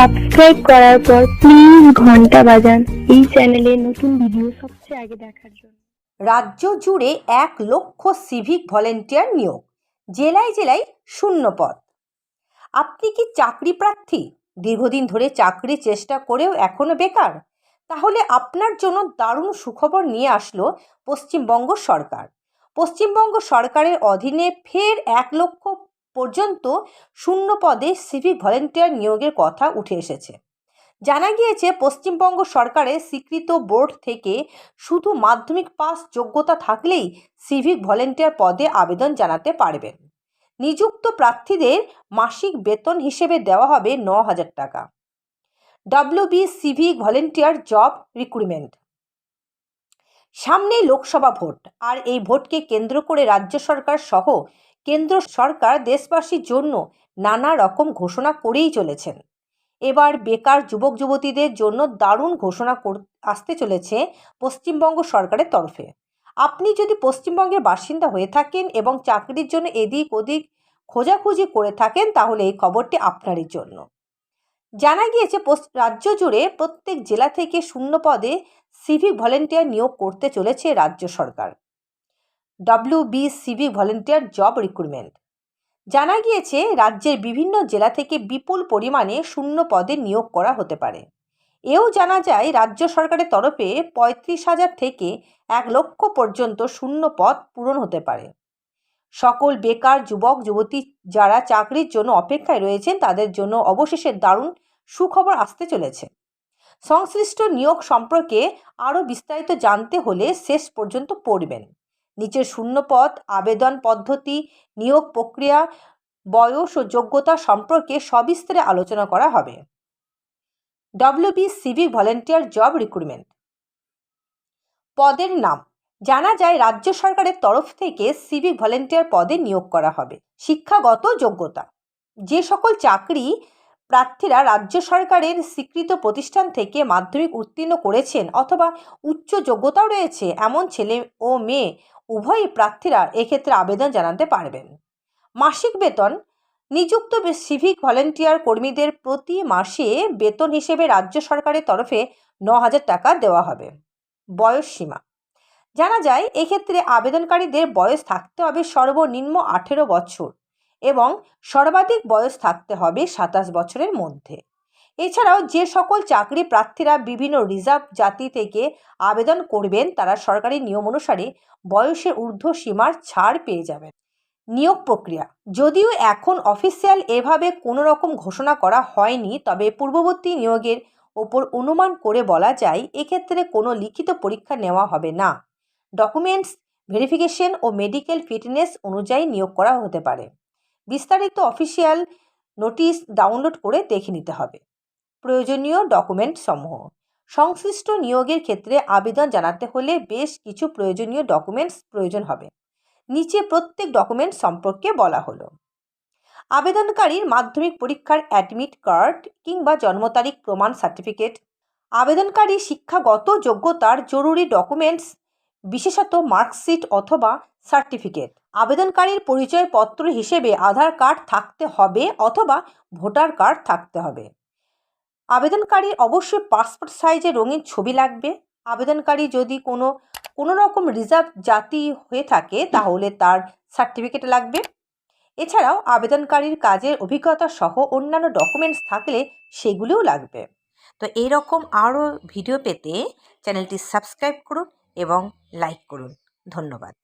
Subscribe করার পর please ঘন্টা বাজান এই চ্যানেলে নতুন ভিডিও সবচেয়ে আগে দেখার জন্য। রাজ্য জুড়ে 1 লক্ষ সিভিক ভলেন্টিয়ার নিয়োগ, জেলায় জেলায় শূন্য পদ। আপনি কি চাকরি প্রার্থী? দীর্ঘদিন ধরে চাকরির চেষ্টা করেও এখনো বেকার? তাহলে আপনার জন্য দারুণ সুখবর নিয়ে আসলো পশ্চিমবঙ্গ সরকার। পশ্চিমবঙ্গ সরকারের অধীনে ফের 1 লক্ষ পর্যন্ত শূন্য পদে সিভিক ভলেন্টিয়ার নিয়োগের কথা উঠে এসেছে। জানা গিয়েছে, পশ্চিমবঙ্গ সরকারের স্বীকৃত বোর্ড থেকে শুধু মাধ্যমিক পাস যোগ্যতা থাকলেই সিভিক ভলেন্টিয়ার পদে আবেদন জানাতে পারবেন। নিযুক্ত প্রার্থীদের মাসিক বেতন হিসেবে দেওয়া হবে 9,000 টাকা। WB civic volunteer job recruitment. সামনেই লোকসভা ভোট, আর এই ভোটকে কেন্দ্র করে রাজ্য সরকার সহ কেন্দ্র সরকার দেশবাসীর জন্য নানা রকম ঘোষণা করেই চলেছেন। এবার বেকার যুবক যুবতীদের জন্য দারুণ ঘোষণা আসতে চলেছে পশ্চিমবঙ্গ সরকারের তরফে। আপনি যদি পশ্চিমবঙ্গের বাসিন্দা হয়ে থাকেন এবং চাকরির জন্য এদিক ওদিক খোঁজাখুঁজি করে থাকেন, তাহলে এই খবরটি আপনারই জন্য। জানা গিয়েছে, রাজ্য জুড়ে প্রত্যেক জেলা থেকে শূন্য পদে সিভিক ভলেন্টিয়ার নিয়োগ করতে চলেছে রাজ্য সরকার। WB civic volunteer job recruitment. জানা গিয়েছে, রাজ্যের বিভিন্ন জেলা থেকে বিপুল পরিমাণে শূন্য পদে নিয়োগ করা হতে পারে। এও জানা যায়, রাজ্য সরকারের তরফে 35,000 থেকে 1 লক্ষ পর্যন্ত শূন্য পদ পূরণ হতে পারে। সকল বেকার যুবক যুবতী যারা চাকরির জন্য অপেক্ষায় রয়েছেন, তাদের জন্য অবশেষে দারুণ সুখবর আসতে চলেছে। সংশ্লিষ্ট নিয়োগ সম্পর্কে আরও বিস্তারিত জানতে হলে শেষ পর্যন্ত পড়বেন। নিচের শূন্য পদ, আবেদন পদ্ধতি, নিয়োগ প্রক্রিয়া, বয়স ও যোগ্যতা সম্পর্কে সবিস্তারে আলোচনা করা হবে। WB civic volunteer job recruitment. পদের নাম। জানা যায়, রাজ্য সরকারের তরফ থেকে সিভিক ভলেন্টিয়ার পদে নিয়োগ করা হবে। শিক্ষাগত যোগ্যতা। যে সকল চাকরি প্রার্থীরা রাজ্য সরকারের স্বীকৃত প্রতিষ্ঠান থেকে মাধ্যমিক উত্তীর্ণ করেছেন অথবা উচ্চ যোগ্যতাও রয়েছে, এমন ছেলে ও মেয়ে উভয়ই প্রার্থীরা এক্ষেত্রে আবেদন জানাতে পারবেন। মাসিক বেতন। নিযুক্ত সিভিক ভলেন্টিয়ার কর্মীদের প্রতি মাসে বেতন হিসেবে রাজ্য সরকারের তরফে 9,000 টাকা দেওয়া হবে। বয়স সীমা। জানা যায়, এক্ষেত্রে আবেদনকারীদের বয়স থাকতে হবে সর্বনিম্ন 18 বছর এবং সর্বাধিক বয়স থাকতে হবে 27 বছরের মধ্যে। এছাড়াও যে সকল চাকরি প্রার্থীরা বিভিন্ন রিজার্ভ জাতি থেকে আবেদন করবেন, তারা সরকারি নিয়ম অনুসারে বয়সের ঊর্ধ্ব সীমার ছাড় পেয়ে যাবেন। নিয়োগ প্রক্রিয়া। যদিও এখন অফিসিয়াল এভাবে কোনো রকম ঘোষণা করা হয়নি, তবে পূর্ববর্তী নিয়োগের ওপর অনুমান করে বলা যায়, এক্ষেত্রে কোনো লিখিত পরীক্ষা নেওয়া হবে না। ডকুমেন্টস ভেরিফিকেশন ও মেডিকেল ফিটনেস অনুযায়ী নিয়োগ করা হতে পারে। বিস্তারিত অফিসিয়াল নোটিশ ডাউনলোড করে দেখে নিতে হবে। প্রয়োজনীয় ডকুমেন্ট সমূহ। সংশ্লিষ্ট নিয়োগের ক্ষেত্রে আবেদন জানাতে হলে বেশ কিছু প্রয়োজনীয় ডকুমেন্টস প্রয়োজন হবে। নিচে প্রত্যেক ডকুমেন্ট সম্পর্কে বলা হলো। আবেদনকারীর মাধ্যমিক পরীক্ষার অ্যাডমিট কার্ড কিংবা জন্ম তারিখ প্রমাণ সার্টিফিকেট। আবেদনকারী শিক্ষাগত যোগ্যতার জরুরি ডকুমেন্টস, বিশেষত মার্কশিট অথবা সার্টিফিকেট। আবেদনকারীর পরিচয়পত্র হিসেবে আধার কার্ড থাকতে হবে অথবা ভোটার কার্ড থাকতে হবে। আবেদনকারীর অবশ্যই পাসপোর্ট সাইজের রঙিন ছবি লাগবে। আবেদনকারী যদি কোনো রকম রিজার্ভ জাতি হয়ে থাকে, তাহলে তার সার্টিফিকেট লাগবে। এছাড়াও আবেদনকারীর কাজের অভিজ্ঞতা সহ অন্যান্য ডকুমেন্টস থাকলে সেগুলিও লাগবে। তো এইরকম আরও ভিডিও পেতে চ্যানেলটি সাবস্ক্রাইব করুন এবং লাইক করুন। ধন্যবাদ।